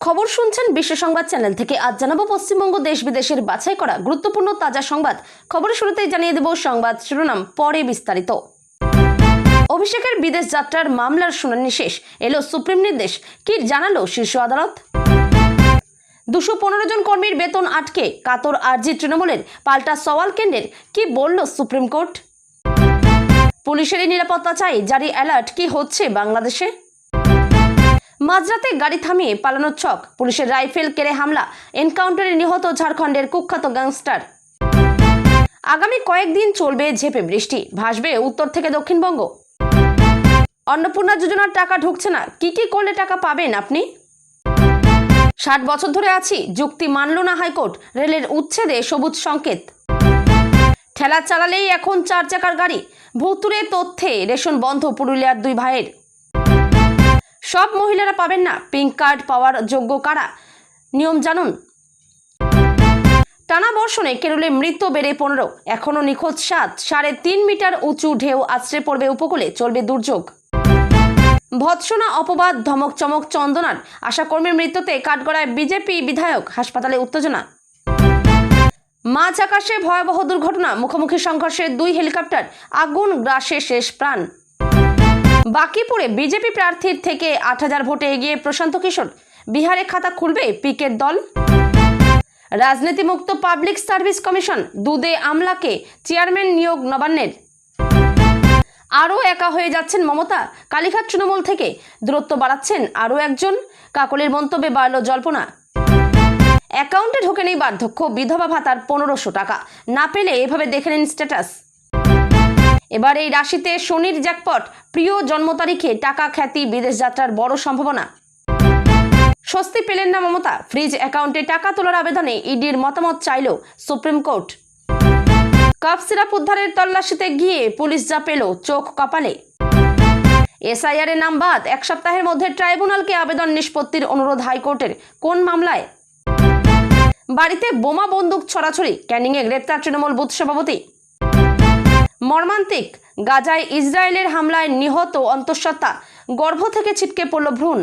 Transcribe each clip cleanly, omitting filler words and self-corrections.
খবর শুনছেন বিশ্ব সংবাদ চ্যানেল থেকে। আজ জানাবো পশ্চিমবঙ্গ দেশ বিদেশের বাছাই করা গুরুত্বপূর্ণ তাজা সংবাদ। খবরের শুরুতেই জানিয়ে দেব সংবাদ শিরোনাম, পরে বিস্তারিত। অভিষেকের বিদেশ যাত্রার মামলার শুনানি শেষ, এলো সুপ্রিম নির্দেশ। কি জানালো শীর্ষ আদালত? 215 জন কর্মীর বেতন আটকে কাতর আরজি তৃণমূলের, পাল্টা সওয়াল কেন্দ্রের। কি বলল সুপ্রিম কোর্ট? পুলিশের নিরাপত্তা চাই, জারি অ্যালার্ট। কি হচ্ছে বাংলাদেশে? মাঝরাতে গাড়ি থামিয়ে পালানোর ছক, পুলিশের রাইফেল কেড়ে হামলা, এনকাউন্টারে নিহত ঝাড়খণ্ডের কুখ্যাত গ্যাংস্টার। আগামী কয়েকদিন চলবে ঝেঁপে বৃষ্টি, ভাসবে উত্তর থেকে দক্ষিণবঙ্গ। অন্নপূর্ণা যোজনার টাকা ঢুকছে না, কি কি করলে টাকা পাবেন আপনি? 60 বছর ধরে আছি, যুক্তি মানল না হাইকোর্ট, রেলের উচ্ছেদে সবুজ সংকেত। ঠেলা চালালেই এখন 4 চাকার গাড়ি, ভুতুরে তথ্যে রেশন বন্ধ পুরুলিয়ার 2 ভাইয়ের। সব মহিলারা পাবেন না পিঙ্ক কার্ড, পাওয়ার যোগ্য কারা, নিয়ম জানুন। টানা বর্ষণে কেরলে মৃত্যু বেড়ে 15, এখনো নিখোঁজ 7। 3.5 মিটার উঁচু ঢেউ আছড়ে পড়বে উপকূলে, চলবে দুর্যোগ। ভৎসনা, অপবাদ, ধমক চমক চন্দনার। আশাকর্মীর মৃত্যুতে কাঠগড়ায় বিজেপি বিধায়ক, হাসপাতালে উত্তেজনা। মাঝ আকাশে ভয়াবহ দুর্ঘটনা, মুখোমুখি সংঘর্ষে 2 হেলিকপ্টার, আগুন গ্রাসে শেষ প্রাণ। বাকিপুরে বিজেপি প্রার্থীর থেকে 8000 ভোটে এগিয়ে প্রশান্ত কিশোর, বিহারে খাতা খুলবে পিকের দল। রাজনীতি মুক্ত পাবলিক সার্ভিস কমিশন, দুদে আমলাকে চেয়ারম্যান নিয়োগ নবান্নের। আরও একা হয়ে যাচ্ছেন মমতা, কালীঘাট তৃণমূল থেকে দূরত্ব বাড়াচ্ছেন আরও একজন। কাকলির মন্তব্যে বাড়ল জল্পনা। অ্যাকাউন্টে ঢোকে নেই বার্ধক্য, বিধবা ভাতার 1500 টাকা, না পেলে এভাবে দেখে নিন স্ট্যাটাস। এবার এই রাশিতে শনির জ্যাকপট, প্রিয় জন্ম তারিখে টাকা, খ্যাতি, বিদেশ যাত্রার বড় সম্ভাবনা। স্বস্তি পেলেন না মমতা, ফ্রিজ অ্যাকাউন্টে টাকা তোলার আবেদনে ইডির মতামত চাইল সুপ্রিম কোর্ট। কাপ সিরাপ উদ্ধারের তল্লাশিতে গিয়ে পুলিশ যা পেল, চোখ কপালে। এসআইআর এর নাম বাদ, 1 সপ্তাহের মধ্যে ট্রাইব্যুনালকে আবেদন নিষ্পত্তির অনুরোধ হাইকোর্টের। কোন মামলায়? বাড়িতে বোমা বন্দুক ছড়াছড়ি, ক্যানিংয়ে গ্রেপ্তার তৃণমূল বুথ সভাপতি। মর্মান্তিক, গাজায় ইসরায়েলের হামলায় নিহত অন্তঃসত্ত্বা, গর্ভ থেকে ছিটকে পড়ল ভ্রূণ।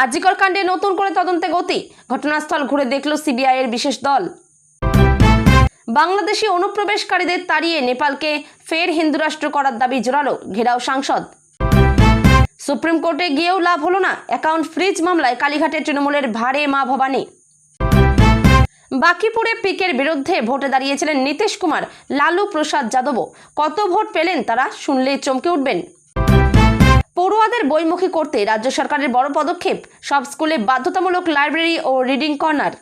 আরজিকর কাণ্ডে নতুন করে তদন্তে গতি, ঘটনাস্থল ঘুরে দেখল সিবিআই এর বিশেষ দল। বাংলাদেশি অনুপ্রবেশকারীদের তাড়িয়ে নেপালকে ফের হিন্দু রাষ্ট্র করার দাবি জোরালো, ঘেরাও সাংসদ। সুপ্রিম কোর্টে গিয়েও লাভ হলো না, অ্যাকাউন্ট ফ্রিজ মামলায় কালীঘাটে তৃণমূলের ভারে মা ভবানী। বাকিপুরে পিকের বিরুদ্ধে ভোটে দাঁড়িয়েছিলেন নীতিশ কুমার, লালু প্রসাদ যাদবও। কত ভোট পেলেন তারা, শুনলে চমকে উঠবেন। পড়ুয়াদের বইমুখী করতে রাজ্য সরকারের বড় পদক্ষেপ, সব স্কুলে বাধ্যতামূলক লাইব্রেরি ও রিডিং কর্নার।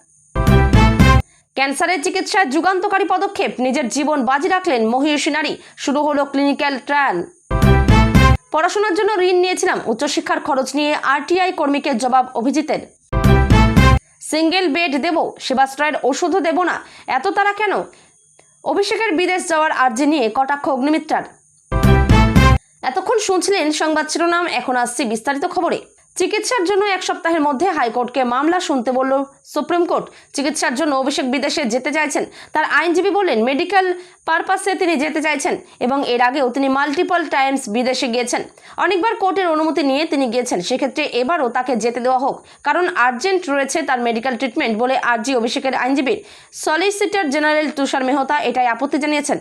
ক্যান্সারের চিকিৎসায় যুগান্তকারী পদক্ষেপ, নিজের জীবন বাজি রাখলেন মহিষী নারী, শুরু হলো ক্লিনিক্যাল ট্রায়াল। পড়াশোনার জন্য ঋণ নিয়েছিলাম, উচ্চশিক্ষার খরচ নিয়ে আরটিআই কর্মীকে জবাব অভিজিতের। সিঙ্গেল বেড দেব, সেবাশ্রয়ের ওষুধও দেব না, এত তারা কেন? অভিষেকের বিদেশ যাওয়ার আর্জি নিয়ে কটাক্ষ অগ্নিমিত্রার। এতক্ষণ শুনছিলেন সংবাদ শিরোনাম, এখন আসছি বিস্তারিত খবরে। চিকিৎসার জন্য 1 সপ্তাহের মধ্যে হাইকোর্টকে মামলা শুনতে বলল সুপ্রিম কোর্ট। চিকিৎসার জন্য অভিষেক বিদেশে যেতে চাইছেন, তার আইনজীবী বললেন মেডিকেল পারপাসে তিনি যেতে চাইছেন এবং এর আগেও তিনি মাল্টিপল টাইমস বিদেশে গিয়েছেন। অনেকবার কোর্টের অনুমতি নিয়ে তিনি গিয়েছেন, সেক্ষেত্রে এবারও তাকে যেতে দেওয়া হোক, কারণ আর্জেন্ট রয়েছে তার মেডিকেল ট্রিটমেন্ট বলে আর্জি অভিষেকের আইনজীবীর। সলিসিটর জেনারেল তুষার মেহতা এটাই আপত্তি জানিয়েছেন।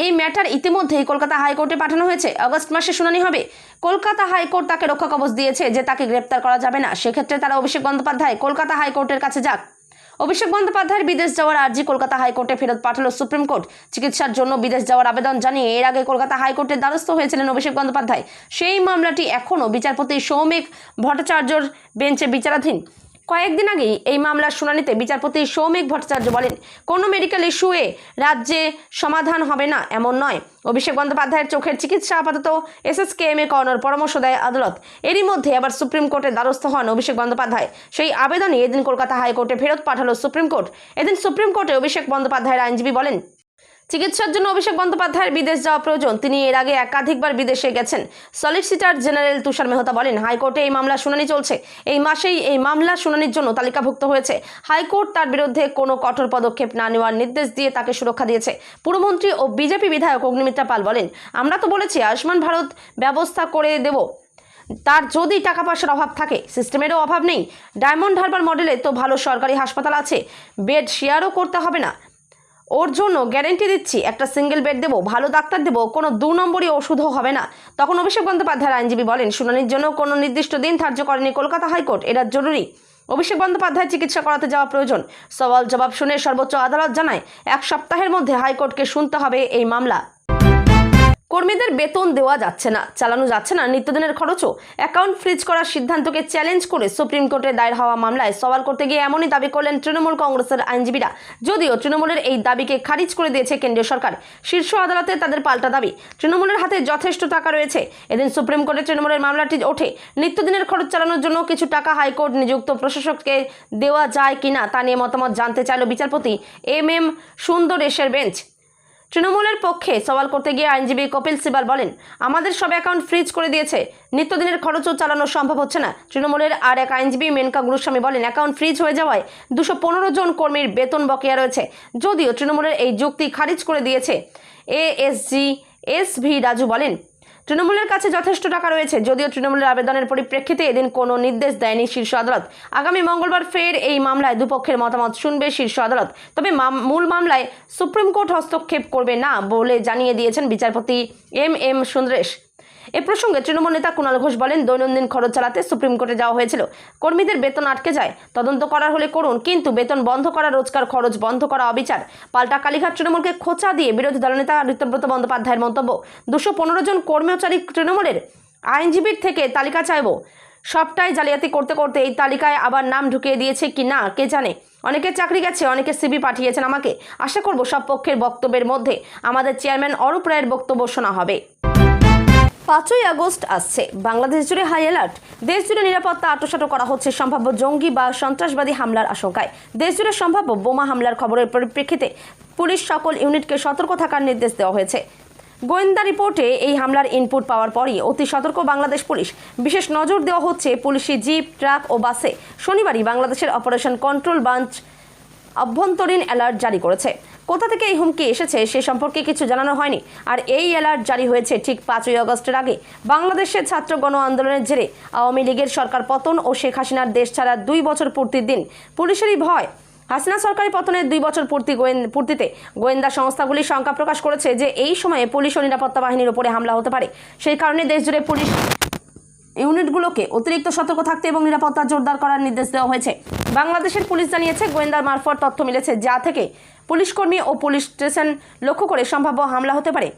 এই ম্যাটার ইতিমধ্যেই কলকাতা হাইকোর্টে পাঠানো হয়েছে, আগস্ট মাসে শুনানি হবে। কলকাতা হাইকোর্ট তাকে রক্ষা কবচ দিয়েছে যে তাকে গ্রেপ্তার করা যাবে না, সেক্ষেত্রে তারা অভিষেক বন্দ্যোপাধ্যায় কলকাতা হাইকোর্টের কাছে যাক। অভিষেক বন্দ্যোপাধ্যায়ের বিদেশ যাওয়ার আর্জি কলকাতা হাইকোর্টে ফেরত পাঠালো সুপ্রিম কোর্ট। চিকিৎসার জন্য বিদেশ যাওয়ার আবেদন জানিয়ে এর আগে কলকাতা হাইকোর্টের দ্বারস্থ হয়েছিলেন অভিষেক বন্দ্যোপাধ্যায়। সেই মামলাটি এখনও বিচারপতি সৌমিক ভট্টাচার্যর বেঞ্চে বিচারাধীন। কয়েকদিন আগেই এই মামলার শুনানিতে বিচারপতি সৌমিক ভট্টাচার্য বলেন, কোনো মেডিকেল ইস্যুয়ে রাজ্যে সমাধান হবে না এমন নয়। অভিষেক বন্দ্যোপাধ্যায়ের চোখের চিকিৎসা আপাতত এসএসকেএমে করানোর পরামর্শ দেয় আদালত। এরই মধ্যে আবার সুপ্রিম কোর্টের দ্বারস্থ হন অভিষেক বন্দ্যোপাধ্যায়। সেই আবেদনই এদিন কলকাতা হাইকোর্টে ফেরত পাঠালো সুপ্রিম কোর্ট। এদিন সুপ্রিম কোর্টে অভিষেক বন্দ্যোপাধ্যায়ের আইনজীবী বলেন, চিকিৎসার জন্য অভিষেক বন্দ্যোপাধ্যায়ের বিদেশ যাওয়া প্রয়োজন, তিনি এর আগে একাধিকবার বিদেশে গেছেন। সলিসিটর জেনারেল তুষার মেহতা বলেন, হাইকোর্টে এই মামলা শুনানি চলছে, এই মাসেই এই মামলা শুনানির জন্য তালিকাভুক্ত হয়েছে। হাইকোর্ট তার বিরুদ্ধে কোনো কঠোর পদক্ষেপ না নেওয়ার নির্দেশ দিয়ে তাকে সুরক্ষা দিয়েছে। পুরমন্ত্রী ও বিজেপি বিধায়ক অগ্নিমিত্রা পাল বলেন, আমরা তো বলেছি আয়ুষ্মান ভারত ব্যবস্থা করে দেব, তার যদি টাকা পয়সার অভাব থাকে, সিস্টেমেরও অভাব নেই, ডায়মন্ড হারবার মডেলে তো ভালো সরকারি হাসপাতাল আছে, বেড শেয়ারও করতে হবে না, ওর জন্য গ্যারেন্টি দিচ্ছি একটা সিঙ্গেল বেড দেবো, ভালো ডাক্তার দেবো, কোনো 2 নম্বরই ওষুধও হবে না। তখন অভিষেক বন্দ্যোপাধ্যায়ের আইনজীবী বলেন, শুনানির জন্য কোনো নির্দিষ্ট দিন ধার্য করেনি কলকাতা হাইকোর্ট, এটা জরুরি। অভিষেক বন্দ্যোপাধ্যায় চিকিৎসা করাতে যাওয়া প্রয়োজন। সওয়াল জবাব শুনে সর্বোচ্চ আদালত জানায় 1 সপ্তাহের মধ্যে হাইকোর্টকে শুনতে হবে এই মামলা। কর্মীদের বেতন দেওয়া যাচ্ছে না, চালানো যাচ্ছে না নিত্যদিনের খরচও। অ্যাকাউন্ট ফ্রিজ করার সিদ্ধান্তকে চ্যালেঞ্জ করে সুপ্রিম কোর্টে দায়ের হওয়া মামলায় সওয়াল করতে গিয়ে এমনই দাবি করলেন তৃণমূল কংগ্রেসের আইনজীবীরা। যদিও তৃণমূলের এই দাবিকে খারিজ করে দিয়েছে কেন্দ্রীয় সরকার। শীর্ষ আদালতে তাদের পাল্টা দাবি, তৃণমূলের হাতে যথেষ্ট টাকা রয়েছে। এদিন সুপ্রিম কোর্টে তৃণমূলের মামলাটি ওঠে। নিত্যদিনের খরচ চালানোর জন্য কিছু টাকা হাইকোর্ট নিযুক্ত প্রশাসককে দেওয়া যায় কিনা তা নিয়ে মতামত জানতে চাইল বিচারপতি MM সুন্দরেশের বেঞ্চ। তৃণমূলের পক্ষে সওয়াল করতে গিয়ে আইনজীবী কপিল সিবাল বলেন, আমাদের সব অ্যাকাউন্ট ফ্রিজ করে দিয়েছে, নিত্যদিনের খরচও চালানো সম্ভব হচ্ছে না। তৃণমূলের আর এক আইনজীবী মেনকা গুরুস্বামী বলেন, অ্যাকাউন্ট ফ্রিজ হয়ে যাওয়ায় 215 জন কর্মীর বেতন বকেয়া রয়েছে। যদিও তৃণমূলের এই যুক্তি খারিজ করে দিয়েছে ASG SV রাজু বলেন, তৃণমূলের কাছে যথেষ্ট টাকা রয়েছে। যদিও তৃণমূলের আবেদনের পরিপ্রেক্ষিতে এদিন কোনো নির্দেশ দেয়নি শীর্ষ আদালত। আগামী মঙ্গলবার ফের এই মামলায় দুপক্ষের মতামত শুনবে শীর্ষ আদালত। তবে মূল মামলায় সুপ্রিম কোর্ট হস্তক্ষেপ করবে না বলে জানিয়ে দিয়েছেন বিচারপতি MM সুন্দরেশ। এ প্রসঙ্গে তৃণমূল নেতা কুণাল ঘোষ বলেন, দৈনন্দিন খরচ চালাতে সুপ্রিম কোর্টে যাওয়া হয়েছিল, কর্মীদের বেতন আটকে যায়, তদন্ত করার হলে করুন, কিন্তু বেতন বন্ধ করা, রোজকার খরচ বন্ধ করা অবিচার। পাল্টা কালীঘাট তৃণমূলকে খোঁচা দিয়ে বিরোধী দলনেতা ঋতব্রত বন্দ্যোপাধ্যায়ের মন্তব্য, 215 জন কর্মচারী তৃণমূলের, আইনজীবীর থেকে তালিকা চাইব। সবটাই জালিয়াতি করতে করতে এই তালিকায় আবার নাম ঢুকিয়ে দিয়েছে কি না কে জানে। অনেকের চাকরি গেছে, অনেকে CV পাঠিয়েছেন আমাকে। আশা করব সব পক্ষের বক্তব্যের মধ্যে আমাদের চেয়ারম্যান অরূপ রায়ের বক্তব্য শোনা হবে। 5ই আগস্ট আসছে, বাংলাদেশ জুড়ে হাই অ্যালার্ট। দেশ জুড়ে নিরাপত্তা আঁটোসাঁটো করা হচ্ছে সম্ভাব্য জঙ্গি বা সন্ত্রাসবাদী হামলার আশঙ্কায়। দেশ জুড়ে সম্ভাব্য বোমা হামলার খবরের পরিপ্রেক্ষিতে পুলিশ সকল ইউনিটকে সতর্ক থাকার নির্দেশ দেওয়া হয়েছে। গোয়েন্দা রিপোর্টে এই হামলার ইনপুট পাওয়ার পরই অতি সতর্ক বাংলাদেশ পুলিশ। বিশেষ নজর দেওয়া হচ্ছে পুলিশি জিপ, ট্রাক ও বাসে। শনিবারই বাংলাদেশের অপারেশন কন্ট্রোল ব্রাঞ্চ অভ্যন্তরীণ অ্যালার্ট জারি করেছে। কোথা থেকে এই হুমকি এসেছে সে সম্পর্কে কিছু জানানো হয়নি। আর এই অ্যালার্ট জারি হয়েছে ঠিক 5ই আগস্টের আগে। বাংলাদেশের ছাত্র গণ আন্দোলনের জেরে আওয়ামী লীগের সরকার পতন ও শেখ হাসিনার দেশ ছাড়ার 2 বছর পূর্তির দিন। পুলিশেরই ভয়। হাসিনা সরকারি পতনের 2 বছর পূর্তিতে গোয়েন্দা সংস্থাগুলি শঙ্কা প্রকাশ করেছে যে এই সময়ে পুলিশ ও নিরাপত্তা বাহিনীর উপরে হামলা হতে পারে। সেই কারণে দেশ জুড়ে পুলিশ ইউনিটগুলোকে অতিরিক্ত সতর্ক থাকতে এবং নিরাপত্তা জোরদার করার নির্দেশ দেওয়া হয়েছে। বাংলাদেশের পুলিশ জানিয়েছে, গোয়েন্দার মারফত তথ্য মিলেছে যা থেকে পুলিশকর্মী ও পুলিশ স্টেশন লক্ষ্য করে সম্ভাব্য হামলা হতে পারে।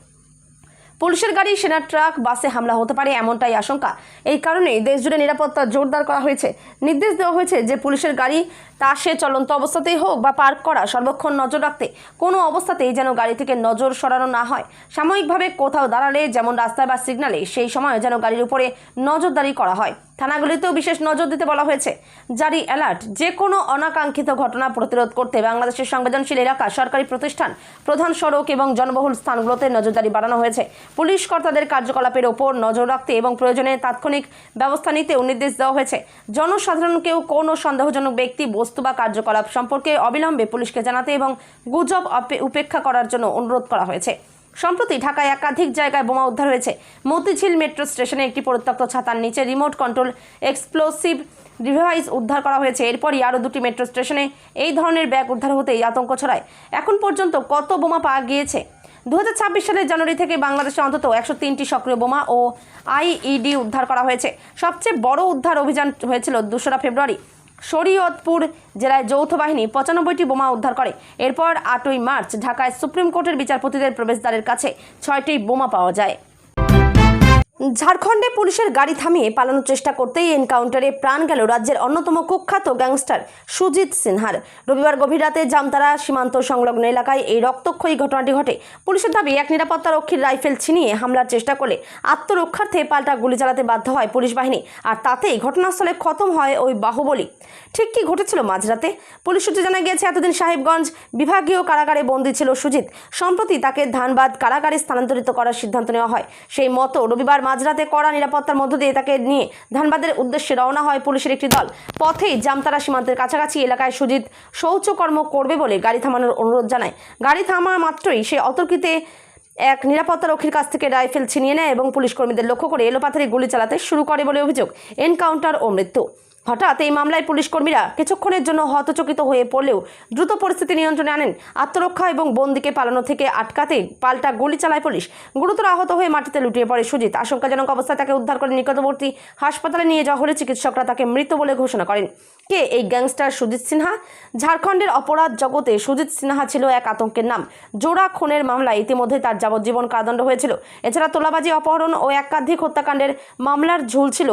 পুলিশের গাড়ি, সেনার ট্রাক, বাসে হামলা হতে পারে এমনটাই আশঙ্কা। এই কারণেই দেশ জুড়ে নিরাপত্তা জোরদার করা হয়েছে। নির্দেশ দেওয়া হয়েছে যে পুলিশের গাড়ি তা সে চলন্ত অবস্থাতেই হোক বা পার্ক করা, সর্বক্ষণ নজর রাখতে। কোনো অবস্থাতেই যেন গাড়ি থেকে নজর সরানো না হয়। সাময়িকভাবে কোথাও দাঁড়ালে, যেমন রাস্তায় বা সিগন্যালে, সেই সময় যেন গাড়ির উপরে নজরদারি করা হয়। থানাগুলিতেও বিশেষ নজর দিতে বলা হয়েছে। জারি অ্যালার্ট, যে কোনো অনাকাঙ্ক্ষিত ঘটনা প্রতিরোধ করতে বাংলাদেশের সংবেদনশীল এলাকা, সরকারি প্রতিষ্ঠান, প্রধান সড়ক এবং জনবহুল স্থানগুলোতে নজরদারি বাড়ানো হয়েছে। পুলিশ কর্তাদের কার্যকলাপের ওপর নজর রাখতে এবং প্রয়োজনে তাৎক্ষণিক ব্যবস্থা নিতেও নির্দেশ দেওয়া হয়েছে। জনসাধারণকেও কোনো সন্দেহজনক ব্যক্তি, বস্তু বা কার্যকলাপ সম্পর্কে অবিলম্বে পুলিশকে জানাতে এবং গুজব উপেক্ষা করার জন্য অনুরোধ করা হয়েছে। সম্প্রতি ঢাকায় একাধিক জায়গায় বোমা উদ্ধার হয়েছে। মতিঝিল মেট্রো স্টেশনে একটি পরিত্যক্ত ছাতার নিচে রিমোট কন্ট্রোল এক্সপ্লোসিভ ডিভাইস উদ্ধার করা হয়েছে। এরপরই আরও 2টি মেট্রো স্টেশনে এই ধরনের ব্যাগ উদ্ধার হতেই আতঙ্ক ছড়ায়। এখন পর্যন্ত কত বোমা পাওয়া গিয়েছে? 2026 সালের জানুয়ারি থেকে বাংলাদেশে অন্তত 103টি সক্রিয় বোমা ও IED উদ্ধার করা হয়েছে। সবচেয়ে বড় উদ্ধার অভিযান হয়েছিল 2রা ফেব্রুয়ারি। শরীয়তপুর জেলায় যৌথ বাহিনী 95টি বোমা উদ্ধার করে। এরপর 8ই মার্চ ঢাকায় সুপ্রিম কোর্টের বিচারপতিদের প্রবেশদ্বারের কাছে 6টি বোমা পাওয়া যায়। ঝাড়খণ্ডে পুলিশের গাড়ি থামিয়ে পালানোর চেষ্টা করতেই এনকাউন্টারে প্রাণ গেল রাজ্যের অন্যতম কুখ্যাত গ্যাংস্টার সুজিত সিনহার। রবিবার গভীর রাতে জামতারা সীমান্ত সংলগ্ন এলাকায় এই রক্তক্ষয়ী ঘটনাটি ঘটে। পুলিশের দাবি, এক নিরাপত্তা রক্ষীর রাইফেল ছিনিয়ে হামলার চেষ্টা করলে আত্মরক্ষার্থে পাল্টা গুলি চালাতে বাধ্য হয় পুলিশ বাহিনী, আর তাতেই ঘটনাস্থলে খতম হয় ওই বাহুবলী। ঠিক কি ঘটেছিল মাঝরাতে? পুলিশ সূত্রে জানা গিয়েছে, এতদিন সাহেবগঞ্জ বিভাগীয় কারাগারে বন্দী ছিল সুজিত। সম্প্রতি তাকে ধানবাদ কারাগারে স্থানান্তরিত করার সিদ্ধান্ত নেওয়া হয়। সেই মতো রবিবার মাঝরাতে কড়া নিরাপত্তার মধ্য দিয়ে তাকে নিয়ে ধানবাদের উদ্দেশ্যে রওনা হয় পুলিশের একটি দল। পথেই জামতারা সীমান্তের কাছাকাছি এলাকায় সুজিত শৌচকর্ম করবে বলে গাড়ি থামানোর অনুরোধ জানায়। গাড়ি থামা মাত্রই সে অতর্কিতে এক নিরাপত্তারক্ষীর কাছ থেকে রাইফেল ছিনিয়ে নেয় এবং পুলিশ কর্মীদের লক্ষ্য করে এলোপাথারি গুলি চালাতে শুরু করে বলে অভিযোগ। এনকাউন্টার ও মৃত্যু। হঠাৎ এই মামলায় পুলিশ কর্মীরা কিছুক্ষণের জন্য হতচকিত হয়ে পড়লেও দ্রুত পরিস্থিতি নিয়ন্ত্রণে আনেন। আত্মরক্ষা এবং বন্দীকে পালানো থেকে আটকাতে পাল্টা গুলি চালায় পুলিশ। গুরুতর আহত হয়ে মাটিতে লুটিয়ে পড়ে সুজিত। আশঙ্কাজনক অবস্থায় তাকে উদ্ধার করে নিকটবর্তী হাসপাতালে নিয়ে যাওয়া হলে চিকিৎসকরা তাকে মৃত বলে ঘোষণা করেন। কে এই গ্যাংস্টার সুজিত সিনহা? ঝাড়খণ্ডের অপরাধ জগতে সুজিত সিনহা ছিল এক আতঙ্কের নাম। জোড়া খুনের মামলায় ইতিমধ্যে তার যাবজ্জীবন কারাদণ্ড হয়েছিল। এছাড়া তোলাবাজি, অপহরণ ও একাধিক হত্যাকাণ্ডের মামলার ঝুল ছিল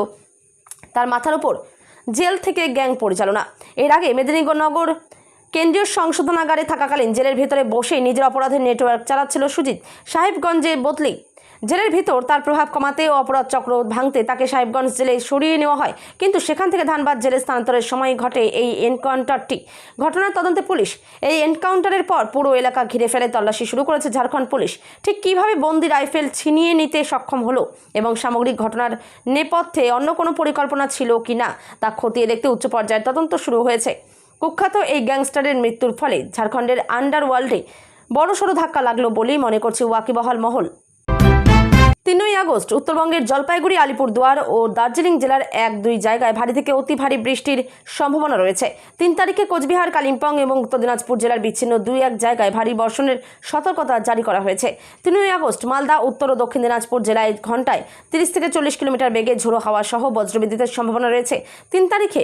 তার মাথার উপর। জেল থেকে গ্যাং পরিচালনা। এর আগে মেদিনীনগর কেন্দ্রীয় সংশোধনাগারে থাকাকালীন জেলের ভেতরে বসেই নিজের অপরাধের নেটওয়ার্ক চালাচ্ছিল সুজিত। সাহেবগঞ্জে বদলি জেলের ভিতর তার প্রভাব কমাতে ও অপরাধ চক্র ভাঙতে তাকে সাহেবগঞ্জ জেলে সরিয়ে নেওয়া হয়, কিন্তু সেখান থেকে ধানবাদ জেলে স্থানান্তরের সময় ঘটে এই এনকাউন্টারটি। ঘটনার তদন্তে পুলিশ এই এনকাউন্টারের পর পুরো এলাকা ঘিরে ফেলে তল্লাশি শুরু করেছে ঝাড়খণ্ড পুলিশ। ঠিক কীভাবে বন্দি রাইফেল ছিনিয়ে নিতে সক্ষম হলো এবং সামগ্রিক ঘটনার নেপথ্যে অন্য কোনো পরিকল্পনা ছিল কি না তা খতিয়ে দেখতে উচ্চ পর্যায়ের তদন্ত শুরু হয়েছে। কুখ্যাত এই গ্যাংস্টারের মৃত্যুর ফলে ঝাড়খণ্ডের আন্ডারওয়ার্ল্ডে বড়সড় ধাক্কা লাগলো বলেই মনে করছে ওয়াকিবহাল মহল। 3 আগস্ট উত্তরবঙ্গের জলপাইগুড়ি, আলিপুরদুয়ার ও দার্জিলিং জেলার 1-2 জায়গায় ভারী থেকে অতি ভারী বৃষ্টির সম্ভাবনা রয়েছে। 3 তারিখে কোচবিহার, কালিম্পং এবং উত্তর দিনাজপুর জেলার বিচ্ছিন্ন 2-1 জায়গায় ভারী বর্ষণের সতর্কতা জারি করা হয়েছে। 3 আগস্ট মালদা, উত্তর ও দক্ষিণ দিনাজপুর জেলায় ঘন্টায় 30 থেকে 40 কিলোমিটার বেগে ঝোড়ো হাওয়া সহ বজ্রবিদ্যুতের সম্ভাবনা রয়েছে। 3 তারিখে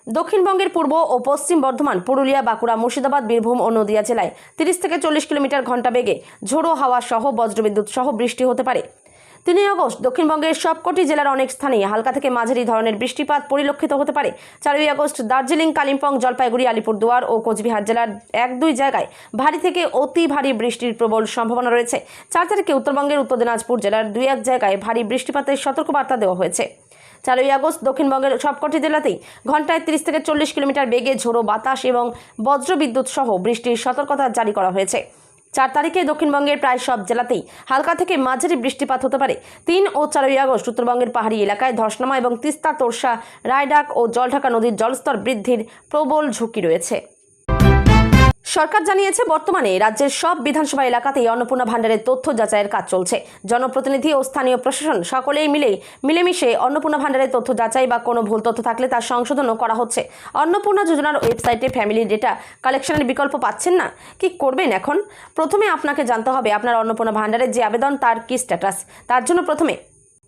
দক্ষিণবঙ্গের পূর্ব ও পশ্চিম বর্ধমান, পুরুলিয়া, বাঁকুড়া, মুর্শিদাবাদ, বীরভূম ও নদিয়া জেলায় 30 থেকে 40 কিলোমিটার ঘন্টা বেগে ঝোড়ো হাওয়া সহ বজ্রবিদ্যুৎ সহ বৃষ্টি হতে পারে। 3 আগস্ট দক্ষিণবঙ্গের সবকটি জেলার অনেক স্থানে হালকা থেকে মাঝারি ধরনের বৃষ্টিপাত পরিলক্ষিত হতে পারে। 4 আগস্ট দার্জিলিং, কালিম্পং, জলপাইগুড়ি, আলিপুরদুয়ার ও কোচবিহার জেলার 1-2 জায়গায় ভারী থেকে অতি ভারী বৃষ্টির প্রবল সম্ভাবনা রয়েছে। 4 তারিখে উত্তরবঙ্গের উত্তর দিনাজপুর জেলার 2-1 জায়গায় ভারী বৃষ্টিপাতের সতর্কবার্তা দেওয়া হয়েছে। 4 আগস্ট দক্ষিণবঙ্গের সবকটি জেলাতেই ঘন্টায় 30 থেকে 40 কিলোমিটার বেগে ঝোড়ো বাতাস এবং বজ্রবিদ্যুৎ সহ বৃষ্টির সতর্কতা জারি করা হয়েছে। 4 তারিখে দক্ষিণবঙ্গের প্রায় সব জেলাতেই হালকা থেকে মাঝারি বৃষ্টিপাত হতে পারে। 3 ও 4 আগস্ট উত্তরবঙ্গের পাহাড়ি এলাকায় ধসনামা এবং তিস্তা, তোরসা, রায়ডাক ও জলঢাকা নদীর জলস্তর বৃদ্ধির প্রবল ঝুঁকি রয়েছে। সরকার জানিয়েছে, বর্তমানে রাজ্যের সব বিধানসভা এলাকাতেই অন্নপূর্ণা ভাণ্ডারের তথ্য যাচাইয়ের কাজ চলছে। জনপ্রতিনিধি ও স্থানীয় প্রশাসন সকলেই মিলেমিশে অন্নপূর্ণা ভাণ্ডারের তথ্য যাচাই বা কোনো ভুল তথ্য থাকলে তার সংশোধনও করা হচ্ছে। অন্নপূর্ণা যোজনার ওয়েবসাইটে ফ্যামিলি ডেটা কালেকশনের বিকল্প পাচ্ছেন না? কি করবেন এখন? প্রথমে আপনাকে জানতে হবে আপনার অন্নপূর্ণা ভাণ্ডারের যে আবেদন তার কি স্ট্যাটাস। তার জন্য প্রথমে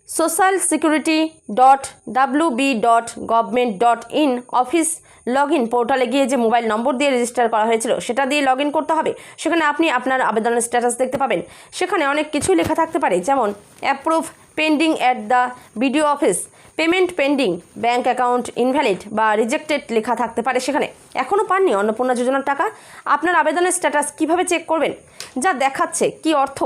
socialsecurity.wb.government.in অফিস লগইন পোর্টালে গিয়ে যে মোবাইল নম্বর দিয়ে রেজিস্টার করা হয়েছিল সেটা দিয়ে লগ ইন করতে হবে। সেখানে আপনি আপনার আবেদনের স্ট্যাটাস দেখতে পাবেন। সেখানে অনেক কিছুই লেখা থাকতে পারে, যেমন approve, pending at the BDO office, payment pending, bank account invalid বা রিজেক্টেড লেখা থাকতে পারে। সেখানে এখনও পাননি অন্নপূর্ণা যোজনার টাকা? আপনার আবেদনের স্ট্যাটাস কিভাবে চেক করবেন? যা দেখাচ্ছে কি অর্থ?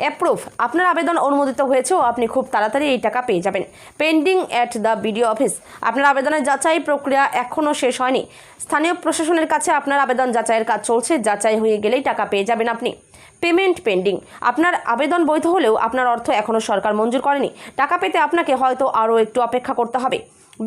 অ্যাপ্রুভ, আপনার আবেদন অনুমোদিত হয়েছে ও আপনি খুব তাড়াতাড়ি এই টাকা পেয়ে যাবেন। Pending at the BDO office, আপনার আবেদনের যাচাই প্রক্রিয়া এখনও শেষ হয়নি। স্থানীয় প্রশাসনের কাছে আপনার আবেদন যাচাইয়ের কাজ চলছে, যাচাই হয়ে গেলেই টাকা পেয়ে যাবেন আপনি। পেমেন্ট পেন্ডিং, আপনার আবেদন বৈধ হলেও আপনার অর্থ এখনও সরকার মঞ্জুর করেনি। টাকা পেতে আপনাকে হয়তো আরও একটু অপেক্ষা করতে হবে।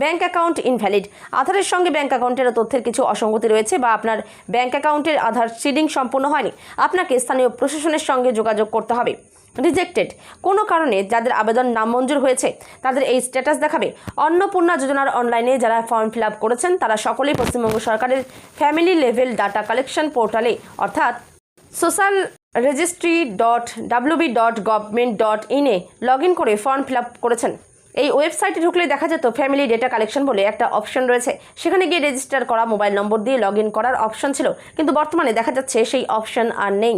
ব্যাঙ্ক অ্যাকাউন্ট ইনভ্যালিড, আধারের সঙ্গে ব্যাঙ্ক অ্যাকাউন্টের তথ্যের কিছু অসঙ্গতি রয়েছে বা আপনার ব্যাঙ্ক অ্যাকাউন্টের আধার সিডিং সম্পূর্ণ হয়নি। আপনাকে স্থানীয় প্রশাসনের সঙ্গে যোগাযোগ করতে হবে। রিজেক্টেড, কোনো কারণে যাদের আবেদন নামঞ্জুর হয়েছে তাদের এই স্ট্যাটাস দেখাবে। অন্নপূর্ণা যোজনার অনলাইনে যারা ফর্ম ফিল আপ করেছেন তারা সকলেই পশ্চিমবঙ্গ সরকারের ফ্যামিলি লেভেল ডাটা কালেকশন পোর্টালে অর্থাৎ socialregistry.wb.government.in এ লগ ইন করে ফর্ম ফিল আপ করেছেন। এই ওয়েবসাইটে ঢুকলে দেখা যেত ফ্যামিলি ডেটা কালেকশন বলে একটা অপশন রয়েছে। সেখানে গিয়ে রেজিস্টার করা মোবাইল নম্বর দিয়ে লগ ইন করার অপশন ছিল, কিন্তু বর্তমানে দেখা যাচ্ছে সেই অপশন আর নেই।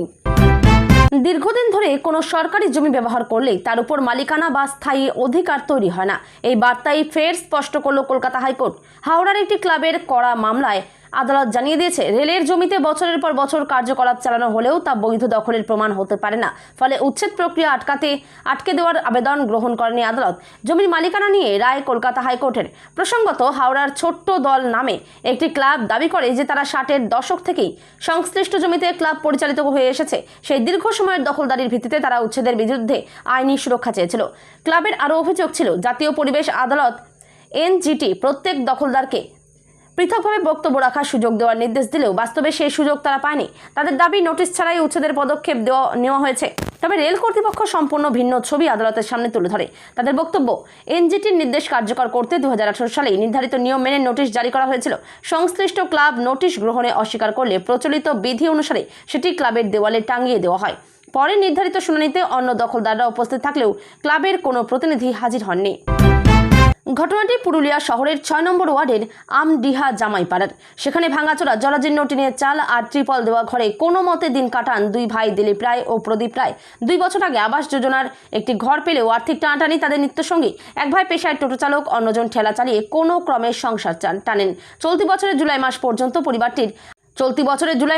দীর্ঘদিন ধরে কোনো সরকারি জমি ব্যবহার করলেই তার উপর মালিকানা বা স্থায়ী অধিকার তৈরি হয় না। এই বার্তাই ফের স্পষ্ট করল কলকাতা হাইকোর্ট। হাওড়ার একটি ক্লাবের করা মামলায় আদালত জানিয়ে দিয়েছে, রেলের জমিতে বছরের পর বছর কার্যকলাপ চালানো হলেও তা বৈধ দখলের প্রমাণ হতে পারে না। ফলে উচ্ছেদ প্রক্রিয়া আটকে দেওয়ার আবেদন গ্রহণ করেনি আদালত। জমির মালিকানা নিয়ে রায় কলকাতা হাইকোর্টের। প্রসঙ্গত, হাওড়ার ছোট্ট দল নামে একটি ক্লাব দাবি করে যে তারা 60-এর দশক থেকেই সংশ্লিষ্ট জমিতে ক্লাব পরিচালিত হয়ে এসেছে। সেই দীর্ঘ সময়ের দখলদারির ভিত্তিতে তারা উচ্ছেদের বিরুদ্ধে আইনি সুরক্ষা চেয়েছিল। ক্লাবের আরও অভিযোগ ছিল, জাতীয় পরিবেশ আদালত এনজিটি প্রত্যেক দখলদারকে পৃথকভাবে বক্তব্য রাখার সুযোগ দেওয়ার নির্দেশ দিলেও বাস্তবে সেই সুযোগ তারা পায়নি। তাদের দাবি নোটিশ ছাড়াই উচ্ছেদের পদক্ষেপ নেওয়া হয়েছে। তবে রেল কর্তৃপক্ষ সম্পূর্ণ ভিন্ন ছবি আদালতের সামনে তুলে ধরে। তাদের বক্তব্য, এনজিটির নির্দেশ কার্যকর করতে 2018 সালে নির্ধারিত নিয়ম মেনে নোটিশ জারি করা হয়েছিল। সংশ্লিষ্ট ক্লাব নোটিশ গ্রহণে অস্বীকার করলে প্রচলিত বিধি অনুসারে সেটি ক্লাবের দেওয়ালে টাঙিয়ে দেওয়া হয়। পরে নির্ধারিত শুনানিতে অন্য দখলদাররা উপস্থিত থাকলেও ক্লাবের কোনো প্রতিনিধি হাজির হননি। ঘটনাটি পুরুলিয়া শহরের 6 নম্বর ওয়ার্ডের আমডিহা জামাইপাড়ার। সেখানে ভাঙাচোরা জরাজীর্ণ টিনের চাল আর ত্রিপল দেওয়া ঘরে কোনো মতে দিন কাটান দুই ভাই দিলীপ রায় ও প্রদীপ রায়। 2 বছর আগে আবাস যোজনার একটি ঘর পেলেও আর্থিক টানাটানি তাদের নিত্যসঙ্গী। এক ভাই পেশায় টোটো চালক, অন্যজন ঠেলা চালিয়ে কোনো ক্রমে সংসার টানেন। চলতি বছরের জুলাই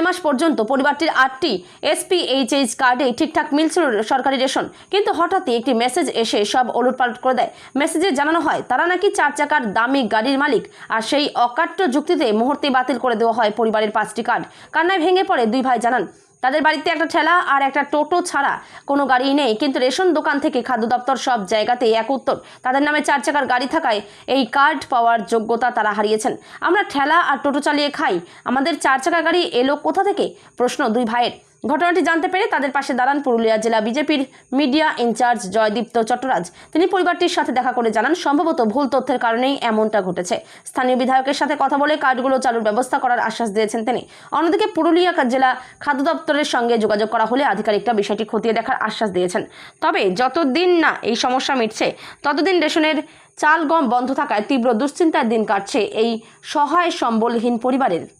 মাস পর্যন্ত পরিবারটির 8টি SPHH কার্ডে ঠিকঠাক মিলছিল সরকারি রেশন, কিন্তু হঠাৎই একটি মেসেজ এসে সব ওলটপালট করে দেয়। মেসেজে জানানো হয় তারা নাকি 4 চাকার দামি গাড়ির মালিক, আর সেই অকাট্য যুক্তিতে মুহূর্তে বাতিল করে দেওয়া হয় পরিবারের 5টি কার্ড। কান্নায় ভেঙে পড়ে দুই ভাই জানান, তাদের বাড়িতে একটা ঠেলা আর একটা টোটো ছাড়া কোনো গাড়ি নেই, কিন্তু রেশন দোকান থেকে খাদ্য দপ্তর সব জায়গাতেই এক উত্তর, তাদের নামে 4 চাকার গাড়ি থাকায় এই কার্ড পাওয়ার যোগ্যতা তারা হারিয়েছেন। আমরা ঠেলা আর টোটো চালিয়ে খাই, আমাদের 4 চাকা গাড়ি এলো কোথা থেকে? প্রশ্ন দুই ভাইয়ের। ঘটনাটি জানতে পেরে তাদের পাশে দাঁড়ান পুরুলিয়া জেলা বিজেপির মিডিয়া ইনচার্জ জয়দীপ্ত চট্টরাজ। তিনি পরিবারটির সাথে দেখা করে জানান, সম্ভবত ভুল তথ্যের কারণেই এমনটা ঘটেছে। স্থানীয় বিধায়কের সাথে কথা বলে কার্ডগুলো চালুর ব্যবস্থা করার আশ্বাস দিয়েছেন তিনি। অন্যদিকে পুরুলিয়া জেলা খাদ্য দপ্তরের সঙ্গে যোগাযোগ করা হলে আধিকারিকরা বিষয়টি খতিয়ে দেখার আশ্বাস দিয়েছেন। তবে যতদিন না এই সমস্যা মিটছে ততদিন রেশনের চাল গম বন্ধ থাকায় তীব্র দুশ্চিন্তার দিন কাটছে এই সহায় সম্বলহীন পরিবারের।